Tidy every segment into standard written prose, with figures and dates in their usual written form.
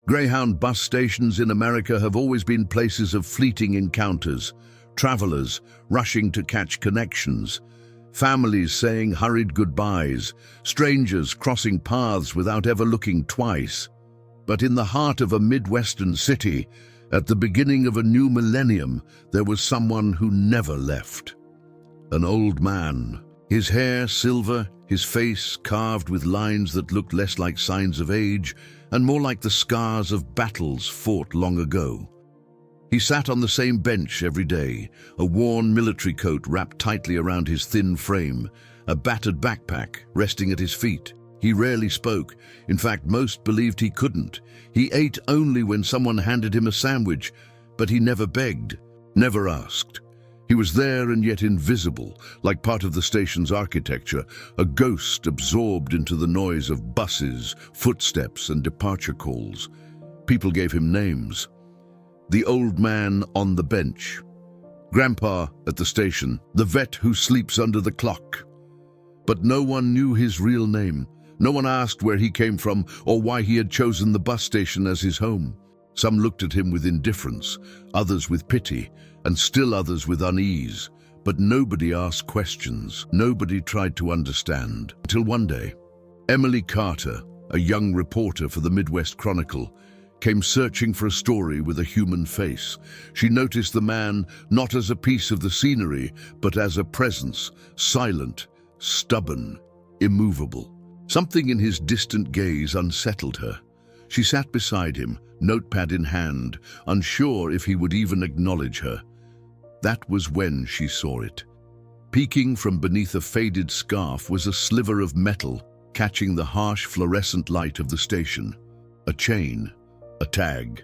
Greyhound bus stations in America have always been places of fleeting encounters, travelers rushing to catch connections, families saying hurried goodbyes, strangers crossing paths without ever looking twice. But in the heart of a Midwestern city, at the beginning of a new millennium, there was someone who never left. An old man, his hair silver, his face carved with lines that looked less like signs of age and more like the scars of battles fought long ago. He sat on the same bench every day, a worn military coat wrapped tightly around his thin frame, a battered backpack resting at his feet. He rarely spoke. In fact, most believed he couldn't. He ate only when someone handed him a sandwich, but he never begged, never asked. He was there and yet invisible, like part of the station's architecture, a ghost absorbed into the noise of buses, footsteps, and departure calls. People gave him names. The old man on the bench, Grandpa at the station, the vet who sleeps under the clock. But no one knew his real name. No one asked where he came from or why he had chosen the bus station as his home. Some looked at him with indifference, others with pity, and still others with unease. But nobody asked questions. Nobody tried to understand. Until one day, Emily Carter, a young reporter for the Midwest Chronicle, came searching for a story with a human face. She noticed the man not as a piece of the scenery, but as a presence, silent, stubborn, immovable. Something in his distant gaze unsettled her. She sat beside him, notepad in hand, unsure if he would even acknowledge her. That was when she saw it. Peeking from beneath a faded scarf was a sliver of metal, catching the harsh fluorescent light of the station. A chain, a tag.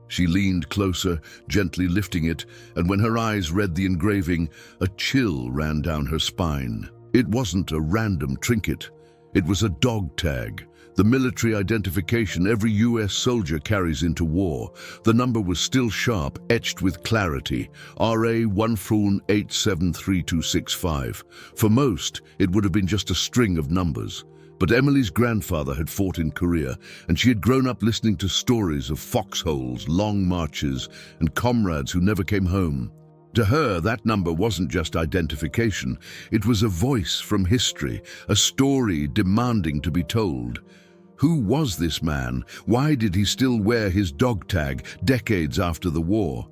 She leaned closer, gently lifting it, and when her eyes read the engraving, a chill ran down her spine. It wasn't a random trinket. It was a dog tag, the military identification every U.S. soldier carries into war. The number was still sharp, etched with clarity, RA 1-873-265. For most, it would have been just a string of numbers. But Emily's grandfather had fought in Korea, and she had grown up listening to stories of foxholes, long marches, and comrades who never came home. To her, that number wasn't just identification. It was a voice from history, a story demanding to be told. Who was this man? Why did he still wear his dog tag decades after the war?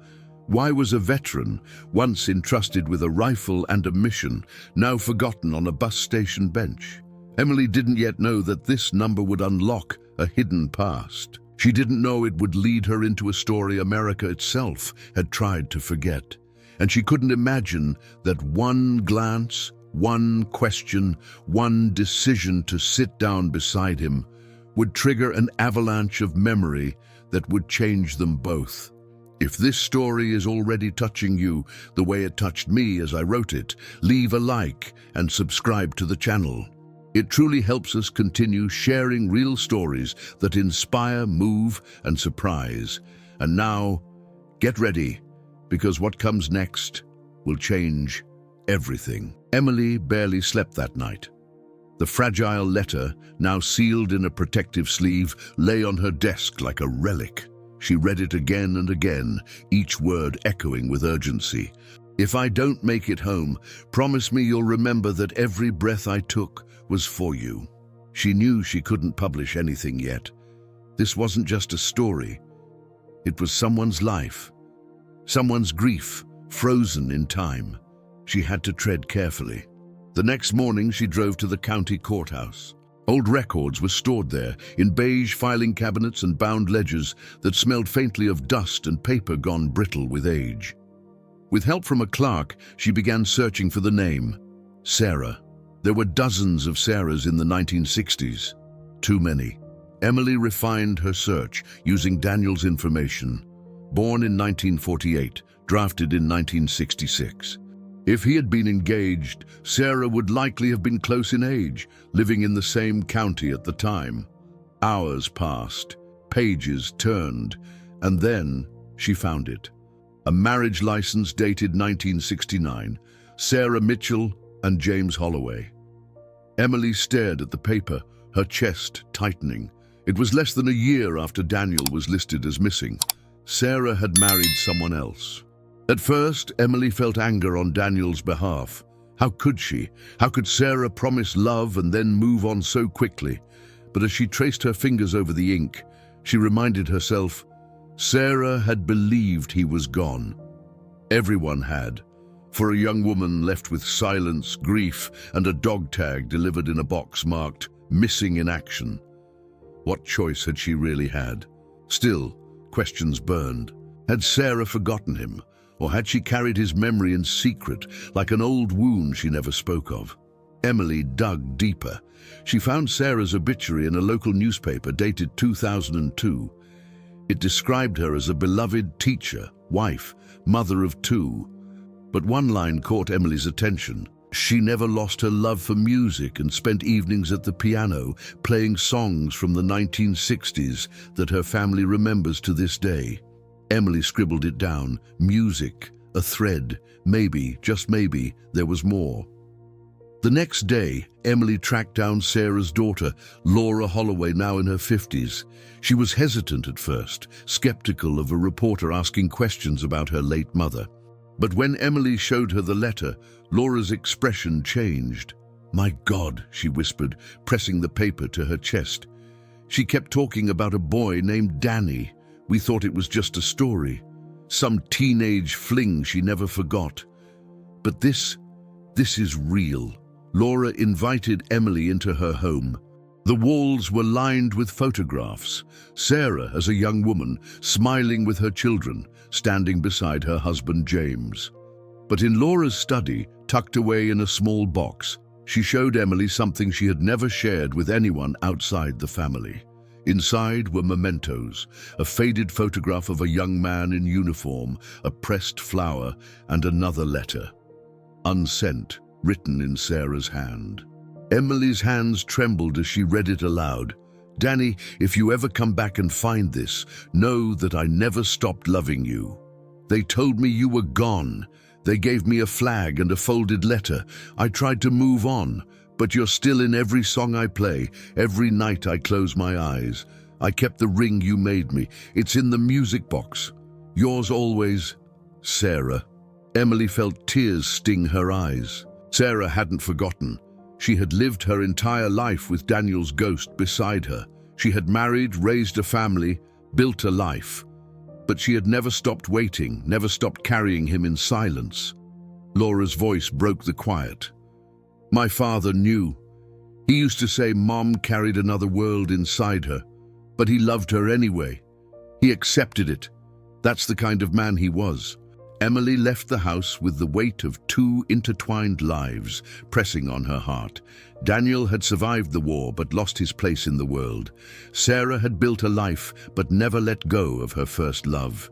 Why was a veteran, once entrusted with a rifle and a mission, now forgotten on a bus station bench? Emily didn't yet know that this number would unlock a hidden past. She didn't know it would lead her into a story America itself had tried to forget. And she couldn't imagine that one glance, one question, one decision to sit down beside him would trigger an avalanche of memory that would change them both. If this story is already touching you the way it touched me as I wrote it, leave a like and subscribe to the channel. It truly helps us continue sharing real stories that inspire, move, and surprise. And now, get ready, because what comes next will change everything. Emily barely slept that night. The fragile letter, now sealed in a protective sleeve, lay on her desk like a relic. She read it again and again, each word echoing with urgency. If I don't make it home, promise me you'll remember that every breath I took was for you. She knew she couldn't publish anything yet. This wasn't just a story. It was someone's life. Someone's grief, frozen in time. She had to tread carefully. The next morning, she drove to the county courthouse. Old records were stored there, in beige filing cabinets and bound ledgers that smelled faintly of dust and paper gone brittle with age. With help from a clerk, she began searching for the name, Sarah. There were dozens of Sarahs in the 1960s. Too many. Emily refined her search using Daniel's information. Born in 1948, drafted in 1966. If he had been engaged, Sarah would likely have been close in age, living in the same county at the time. Hours passed, pages turned, and then she found it. A marriage license dated 1969, Sarah Mitchell and James Holloway. Emily stared at the paper, her chest tightening. It was less than a year after Daniel was listed as missing. Sarah had married someone else. At first, Emily felt anger on Daniel's behalf. How could she? How could Sarah promise love and then move on so quickly? But as she traced her fingers over the ink, she reminded herself, Sarah had believed he was gone. Everyone had. For a young woman left with silence, grief, and a dog tag delivered in a box marked "Missing in Action." What choice had she really had? Still, questions burned. Had Sarah forgotten him, or had she carried his memory in secret, like an old wound she never spoke of? Emily dug deeper. She found Sarah's obituary in a local newspaper dated 2002. It described her as a beloved teacher, wife, mother of two. But one line caught Emily's attention. She never lost her love for music and spent evenings at the piano, playing songs from the 1960s that her family remembers to this day. Emily scribbled it down. Music, a thread. Maybe, just maybe, there was more. The next day, Emily tracked down Sarah's daughter, Laura Holloway, now in her 50s. She was hesitant at first, skeptical of a reporter asking questions about her late mother. But when Emily showed her the letter, Laura's expression changed. "My God," she whispered, pressing the paper to her chest. She kept talking about a boy named Danny. We thought it was just a story, some teenage fling she never forgot. But this is real. Laura invited Emily into her home. The walls were lined with photographs. Sarah, as a young woman, smiling with her children, standing beside her husband James. But in Laura's study, tucked away in a small box, she showed Emily something she had never shared with anyone outside the family. Inside were mementos, a faded photograph of a young man in uniform, a pressed flower, and another letter. Unsent, written in Sarah's hand. Emily's hands trembled as she read it aloud. "Danny, if you ever come back and find this, know that I never stopped loving you. They told me you were gone. They gave me a flag and a folded letter. I tried to move on, but you're still in every song I play, every night I close my eyes. I kept the ring you made me. It's in the music box. Yours always, Sarah." Emily felt tears sting her eyes. Sarah hadn't forgotten. She had lived her entire life with Daniel's ghost beside her. She had married, raised a family, built a life. But she had never stopped waiting, never stopped carrying him in silence. Laura's voice broke the quiet. "My father knew. He used to say Mom carried another world inside her, but he loved her anyway. He accepted it. That's the kind of man he was." Emily left the house with the weight of two intertwined lives pressing on her heart. Daniel had survived the war but lost his place in the world. Sarah had built a life but never let go of her first love.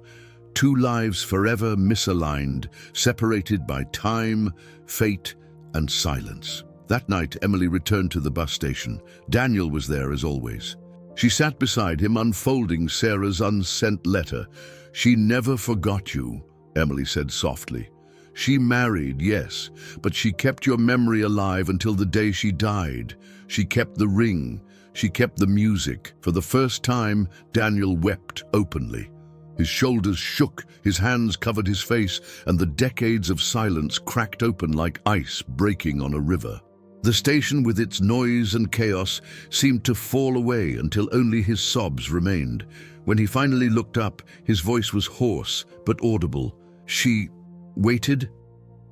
Two lives forever misaligned, separated by time, fate, and silence. That night, Emily returned to the bus station. Daniel was there as always. She sat beside him, unfolding Sarah's unsent letter. "She never forgot you," Emily said softly. "She married, yes, but she kept your memory alive until the day she died. She kept the ring. She kept the music." For the first time, Daniel wept openly. His shoulders shook, his hands covered his face, and the decades of silence cracked open like ice breaking on a river. The station, with its noise and chaos, seemed to fall away until only his sobs remained. When he finally looked up, his voice was hoarse but audible. "She waited?"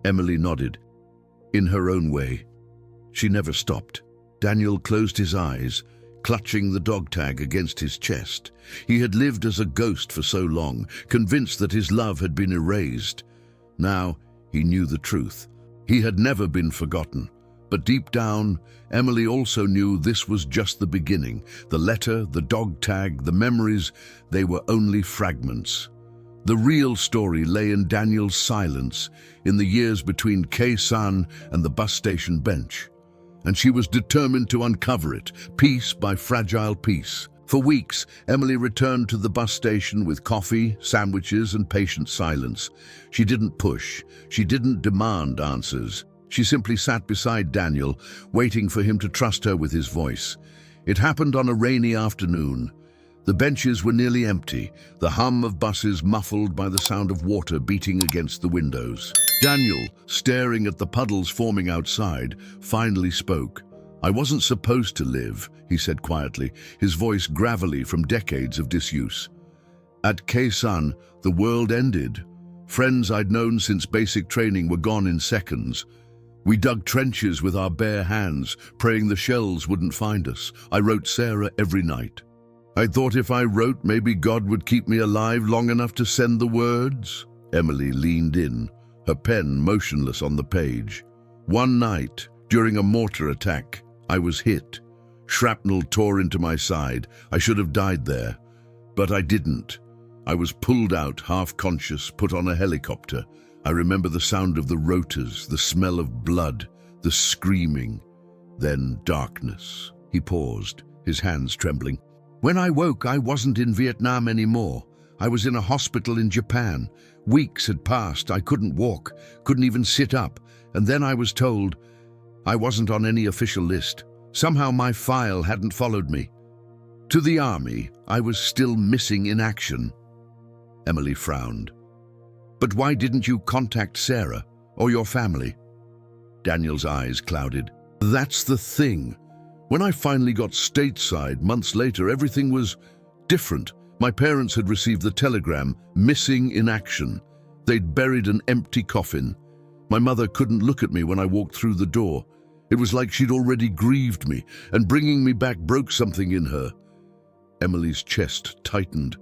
Emily nodded. In her own way. She never stopped. Daniel closed his eyes, clutching the dog tag against his chest. He had lived as a ghost for so long, convinced that his love had been erased. Now he knew the truth. He had never been forgotten. But deep down, Emily also knew this was just the beginning. The letter, the dog tag, the memories, they were only fragments. The real story lay in Daniel's silence, in the years between Khe-Sanh and the bus station bench. And she was determined to uncover it, piece by fragile piece. For weeks, Emily returned to the bus station with coffee, sandwiches, and patient silence. She didn't push. She didn't demand answers. She simply sat beside Daniel, waiting for him to trust her with his voice. It happened on a rainy afternoon. The benches were nearly empty, the hum of buses muffled by the sound of water beating against the windows. Daniel, staring at the puddles forming outside, finally spoke. "I wasn't supposed to live," he said quietly, his voice gravelly from decades of disuse. "At Khe-Sanh, the world ended. Friends I'd known since basic training were gone in seconds. We dug trenches with our bare hands, praying the shells wouldn't find us. I wrote Sarah every night. I thought if I wrote, maybe God would keep me alive long enough to send the words." Emily leaned in, her pen motionless on the page. "One night, during a mortar attack, I was hit. Shrapnel tore into my side. I should have died there, but I didn't. I was pulled out, half-conscious, put on a helicopter. I remember the sound of the rotors, the smell of blood, the screaming. Then darkness." He paused, his hands trembling. "When I woke, I wasn't in Vietnam anymore. I was in a hospital in Japan. Weeks had passed. I couldn't walk, couldn't even sit up. And then I was told I wasn't on any official list. Somehow my file hadn't followed me. To the army, I was still missing in action." Emily frowned. "But why didn't you contact Sarah or your family?" Daniel's eyes clouded. "That's the thing. When I finally got stateside months later, everything was different. My parents had received the telegram, missing in action. They'd buried an empty coffin. My mother couldn't look at me when I walked through the door. It was like she'd already grieved me, and bringing me back broke something in her." Emily's chest tightened.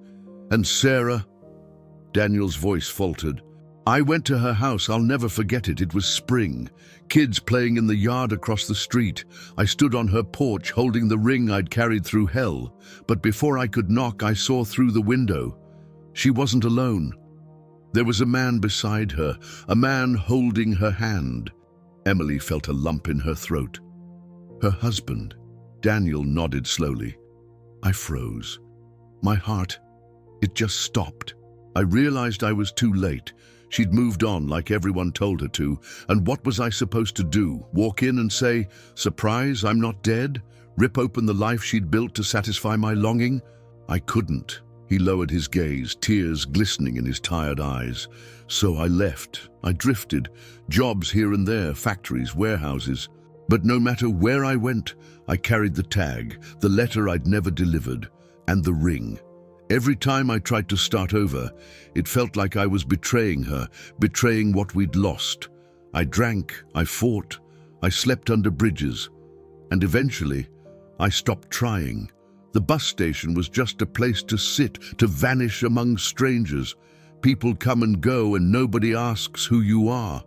"And Sarah?" Daniel's voice faltered. "I went to her house. I'll never forget it. It was spring. Kids playing in the yard across the street. I stood on her porch holding the ring I'd carried through hell. But before I could knock, I saw through the window. She wasn't alone. There was a man beside her, a man holding her hand." Emily felt a lump in her throat. "Her husband." Daniel nodded slowly. I froze. My heart, it just stopped. I realized I was too late. She'd moved on like everyone told her to, and what was I supposed to do? Walk in and say, "Surprise, I'm not dead"? Rip open the life she'd built to satisfy my longing? I couldn't. He lowered his gaze, tears glistening in his tired eyes. So I left. I drifted. Jobs here and there, factories, warehouses. But no matter where I went, I carried the tag, the letter I'd never delivered, and the ring. Every time I tried to start over, it felt like I was betraying her, betraying what we'd lost. I drank, I fought, I slept under bridges, and eventually, I stopped trying. The bus station was just a place to sit, to vanish among strangers. People come and go and nobody asks who you are.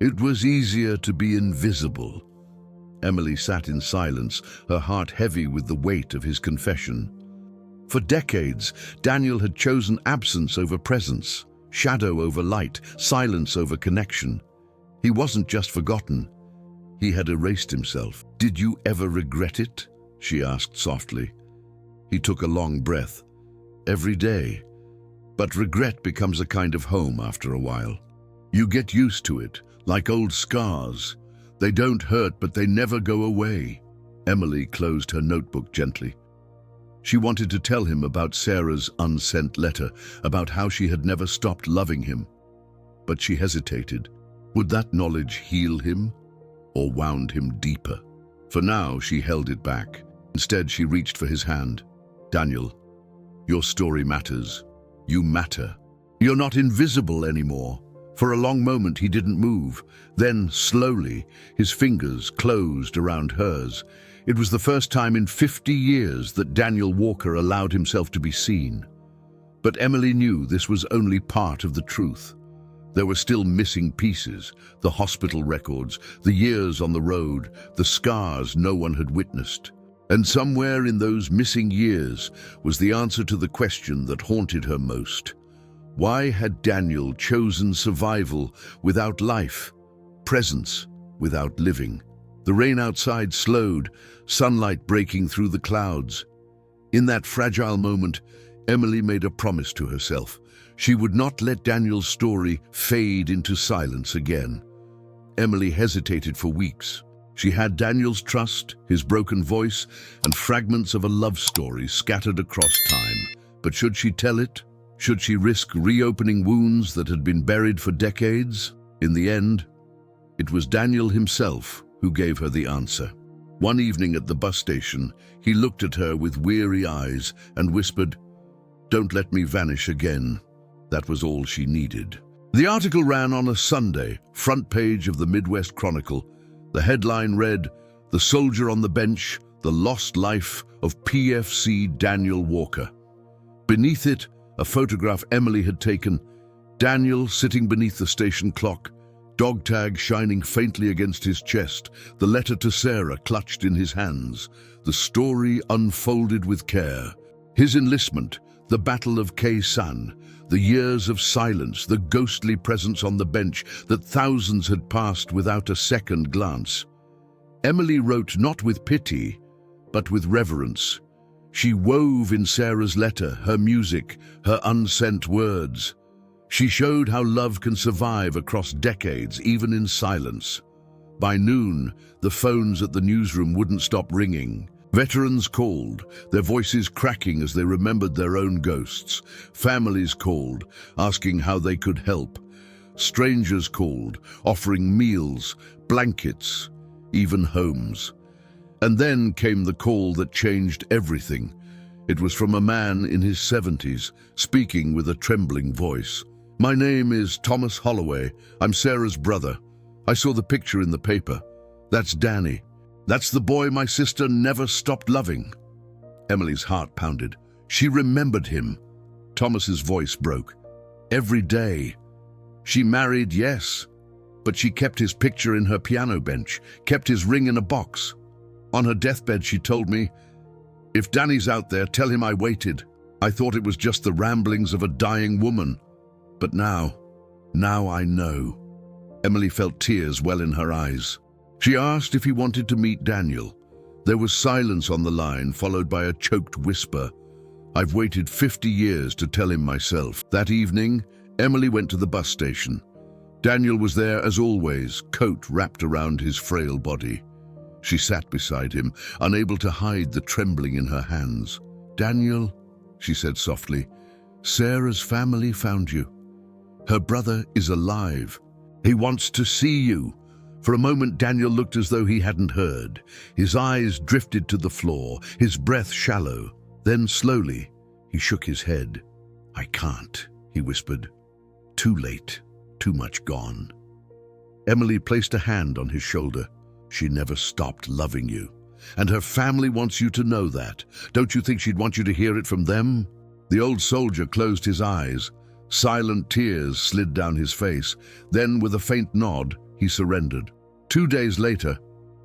It was easier to be invisible. Emily sat in silence, her heart heavy with the weight of his confession. For decades, Daniel had chosen absence over presence, shadow over light, silence over connection. He wasn't just forgotten. He had erased himself. "Did you ever regret it?" she asked softly. He took a long breath. "Every day. But regret becomes a kind of home after a while. You get used to it, like old scars. They don't hurt, but they never go away." Emily closed her notebook gently. She wanted to tell him about Sarah's unsent letter, about how she had never stopped loving him. But she hesitated. Would that knowledge heal him, or wound him deeper? For now, she held it back. Instead, she reached for his hand. "Daniel, your story matters. You matter. You're not invisible anymore." For a long moment, he didn't move. Then, slowly, his fingers closed around hers. It was the first time in 50 years that Daniel Walker allowed himself to be seen. But Emily knew this was only part of the truth. There were still missing pieces, the hospital records, the years on the road, the scars no one had witnessed. And somewhere in those missing years was the answer to the question that haunted her most. Why had Daniel chosen survival without life, presence without living? The rain outside slowed, sunlight breaking through the clouds. In that fragile moment, Emily made a promise to herself. She would not let Daniel's story fade into silence again. Emily hesitated for weeks. She had Daniel's trust, his broken voice, and fragments of a love story scattered across time. But should she tell it? Should she risk reopening wounds that had been buried for decades? In the end, it was Daniel himself who gave her the answer. One evening at the bus station, he looked at her with weary eyes and whispered, "Don't let me vanish again." That was all she needed. The article ran on a Sunday, front page of the Midwest Chronicle. The headline read, "The Soldier on the Bench, the Lost Life of PFC Daniel Walker." Beneath it, a photograph Emily had taken, Daniel sitting beneath the station clock, dog tag shining faintly against his chest, the letter to Sarah clutched in his hands. The story unfolded with care. His enlistment, the Battle of Khe Sanh, the years of silence, the ghostly presence on the bench that thousands had passed without a second glance. Emily wrote not with pity, but with reverence. She wove in Sarah's letter, her music, her unsent words. She showed how love can survive across decades, even in silence. By noon, the phones at the newsroom wouldn't stop ringing. Veterans called, their voices cracking as they remembered their own ghosts. Families called, asking how they could help. Strangers called, offering meals, blankets, even homes. And then came the call that changed everything. It was from a man in his 70s, speaking with a trembling voice. "My name is Thomas Holloway. I'm Sarah's brother. I saw the picture in the paper. That's Danny. That's the boy my sister never stopped loving." Emily's heart pounded. She remembered him. Thomas's voice broke. Every day. She married, yes, but she kept his picture in her piano bench, kept his ring in a box. On her deathbed, she told me, "If Danny's out there, tell him I waited. I thought it was just the ramblings of a dying woman. But now I know." Emily felt tears well in her eyes. She asked if he wanted to meet Daniel. There was silence on the line, followed by a choked whisper. "I've waited 50 years to tell him myself." That evening, Emily went to the bus station. Daniel was there as always, coat wrapped around his frail body. She sat beside him, unable to hide the trembling in her hands. "Daniel," she said softly, "Sarah's family found you. Her brother is alive. He wants to see you." For a moment, Daniel looked as though he hadn't heard. His eyes drifted to the floor, his breath shallow. Then slowly, he shook his head. "I can't," he whispered. "Too late, too much gone." Emily placed a hand on his shoulder. "She never stopped loving you. And her family wants you to know that. Don't you think she'd want you to hear it from them?" The old soldier closed his eyes. Silent tears slid down his face. Then, with a faint nod, he surrendered. 2 days later,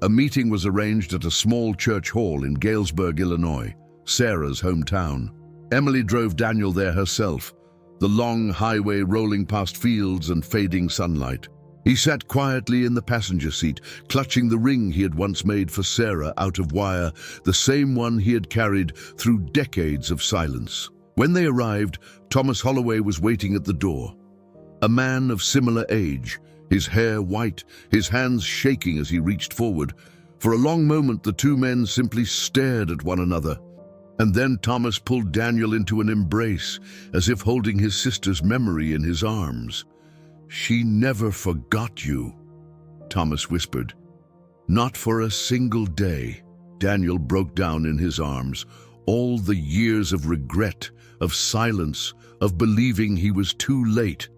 a meeting was arranged at a small church hall in Galesburg, Illinois, Sarah's hometown. Emily drove Daniel there herself, the long highway rolling past fields and fading sunlight. He sat quietly in the passenger seat, clutching the ring he had once made for Sarah out of wire, the same one he had carried through decades of silence. When they arrived, Thomas Holloway was waiting at the door. A man of similar age, his hair white, his hands shaking as he reached forward. For a long moment, the two men simply stared at one another. And then Thomas pulled Daniel into an embrace, as if holding his sister's memory in his arms. "She never forgot you," Thomas whispered. "Not for a single day." Daniel broke down in his arms. All the years of regret, of silence, of believing he was too late.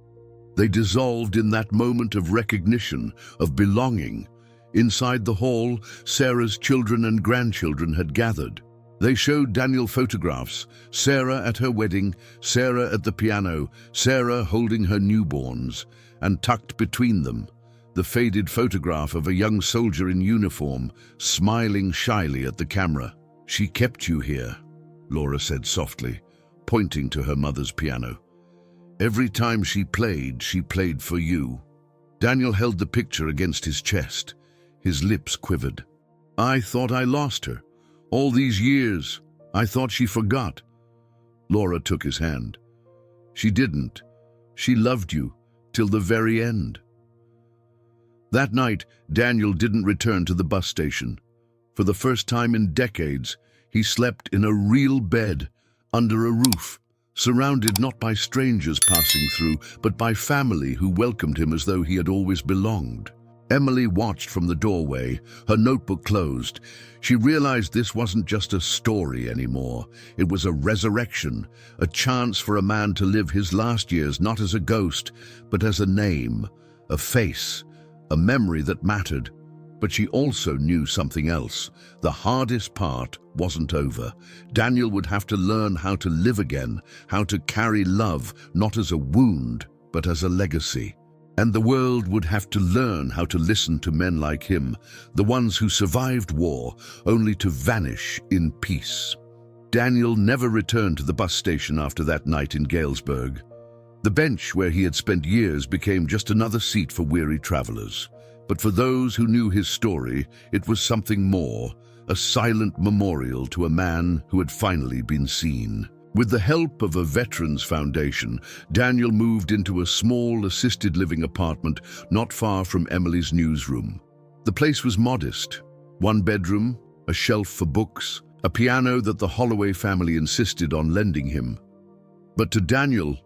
They dissolved in that moment of recognition, of belonging. Inside the hall, Sarah's children and grandchildren had gathered. They showed Daniel photographs, Sarah at her wedding, Sarah at the piano, Sarah holding her newborns, and tucked between them, the faded photograph of a young soldier in uniform, smiling shyly at the camera. "She kept you here," Laura said softly, pointing to her mother's piano. "Every time she played for you." Daniel held the picture against his chest. His lips quivered. "I thought I lost her. All these years, I thought she forgot." Laura took his hand. "She didn't. She loved you till the very end." That night, Daniel didn't return to the bus station. For the first time in decades, he slept in a real bed, under a roof, surrounded not by strangers passing through, but by family who welcomed him as though he had always belonged. Emily watched from the doorway, her notebook closed. She realized this wasn't just a story anymore. It was a resurrection, a chance for a man to live his last years not as a ghost, but as a name, a face, a memory that mattered. But she also knew something else. The hardest part wasn't over. Daniel would have to learn how to live again, how to carry love, not as a wound, but as a legacy. And the world would have to learn how to listen to men like him, the ones who survived war, only to vanish in peace. Daniel never returned to the bus station after that night in Galesburg. The bench where he had spent years became just another seat for weary travelers. But for those who knew his story, it was something more, a silent memorial to a man who had finally been seen. With the help of a veterans foundation, Daniel moved into a small assisted living apartment not far from Emily's newsroom. The place was modest. One bedroom, a shelf for books, a piano that the Holloway family insisted on lending him. But to Daniel,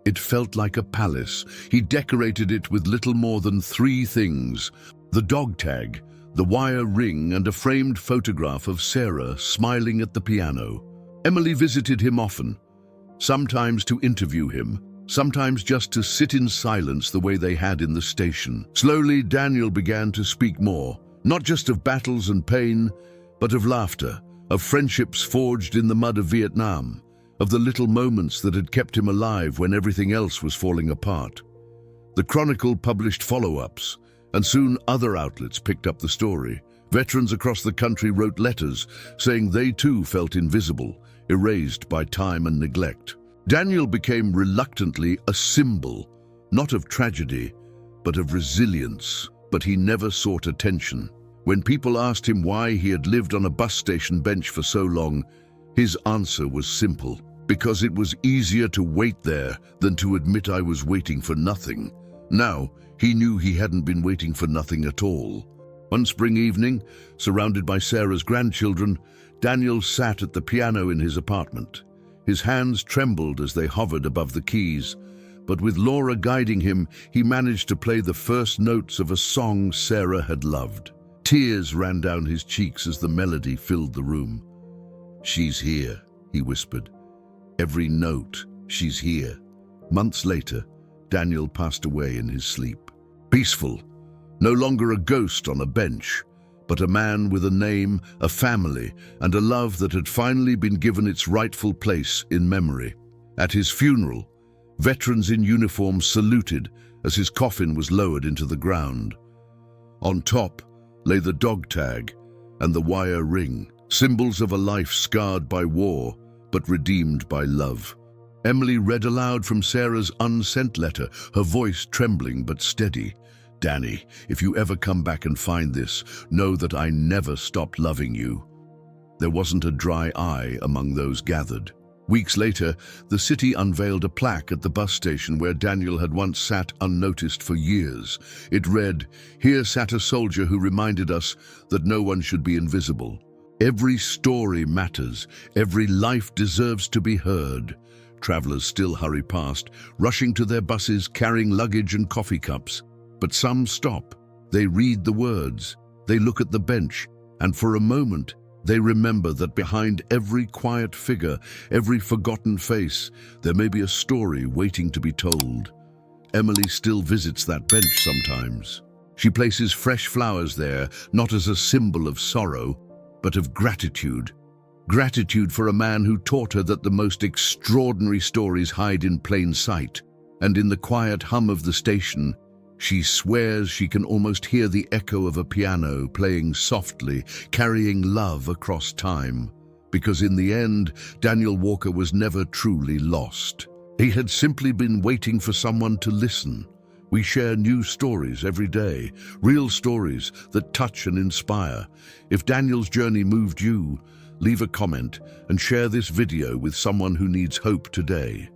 it felt like a palace. He decorated it with little more than 3 things: the dog tag, the wire ring, and a framed photograph of Sarah smiling at the piano. Emily visited him often, sometimes to interview him, sometimes just to sit in silence the way they had in the station. Slowly, Daniel began to speak more, not just of battles and pain, but of laughter, of friendships forged in the mud of Vietnam, of the little moments that had kept him alive when everything else was falling apart. The Chronicle published follow-ups, and soon other outlets picked up the story. Veterans across the country wrote letters saying they too felt invisible, erased by time and neglect. Daniel became reluctantly a symbol, not of tragedy, but of resilience. But he never sought attention. When people asked him why he had lived on a bus station bench for so long, his answer was simple: because it was easier to wait there than to admit I was waiting for nothing. Now, he knew he hadn't been waiting for nothing at all. One spring evening, surrounded by Sarah's grandchildren, Daniel sat at the piano in his apartment. His hands trembled as they hovered above the keys, but with Laura guiding him, he managed to play the first notes of a song Sarah had loved. Tears ran down his cheeks as the melody filled the room. "She's here," he whispered. "Every note, she's here." Months later, Daniel passed away in his sleep. Peaceful, no longer a ghost on a bench, but a man with a name, a family, and a love that had finally been given its rightful place in memory. At his funeral, veterans in uniform saluted as his coffin was lowered into the ground. On top lay the dog tag and the wire ring, symbols of a life scarred by war, but redeemed by love. Emily read aloud from Sarah's unsent letter, her voice trembling but steady. "Danny, if you ever come back and find this, know that I never stopped loving you." There wasn't a dry eye among those gathered. Weeks later, the city unveiled a plaque at the bus station where Daniel had once sat unnoticed for years. It read, "Here sat a soldier who reminded us that no one should be invisible. Every story matters, every life deserves to be heard." Travelers still hurry past, rushing to their buses, carrying luggage and coffee cups. But some stop. They read the words, they look at the bench, and for a moment, they remember that behind every quiet figure, every forgotten face, there may be a story waiting to be told. Emily still visits that bench sometimes. She places fresh flowers there, not as a symbol of sorrow, but of gratitude. Gratitude for a man who taught her that the most extraordinary stories hide in plain sight. And in the quiet hum of the station, she swears she can almost hear the echo of a piano playing softly, carrying love across time. Because in the end, Daniel Walker was never truly lost. He had simply been waiting for someone to listen. We share new stories every day, real stories that touch and inspire. If Daniel's journey moved you, leave a comment and share this video with someone who needs hope today.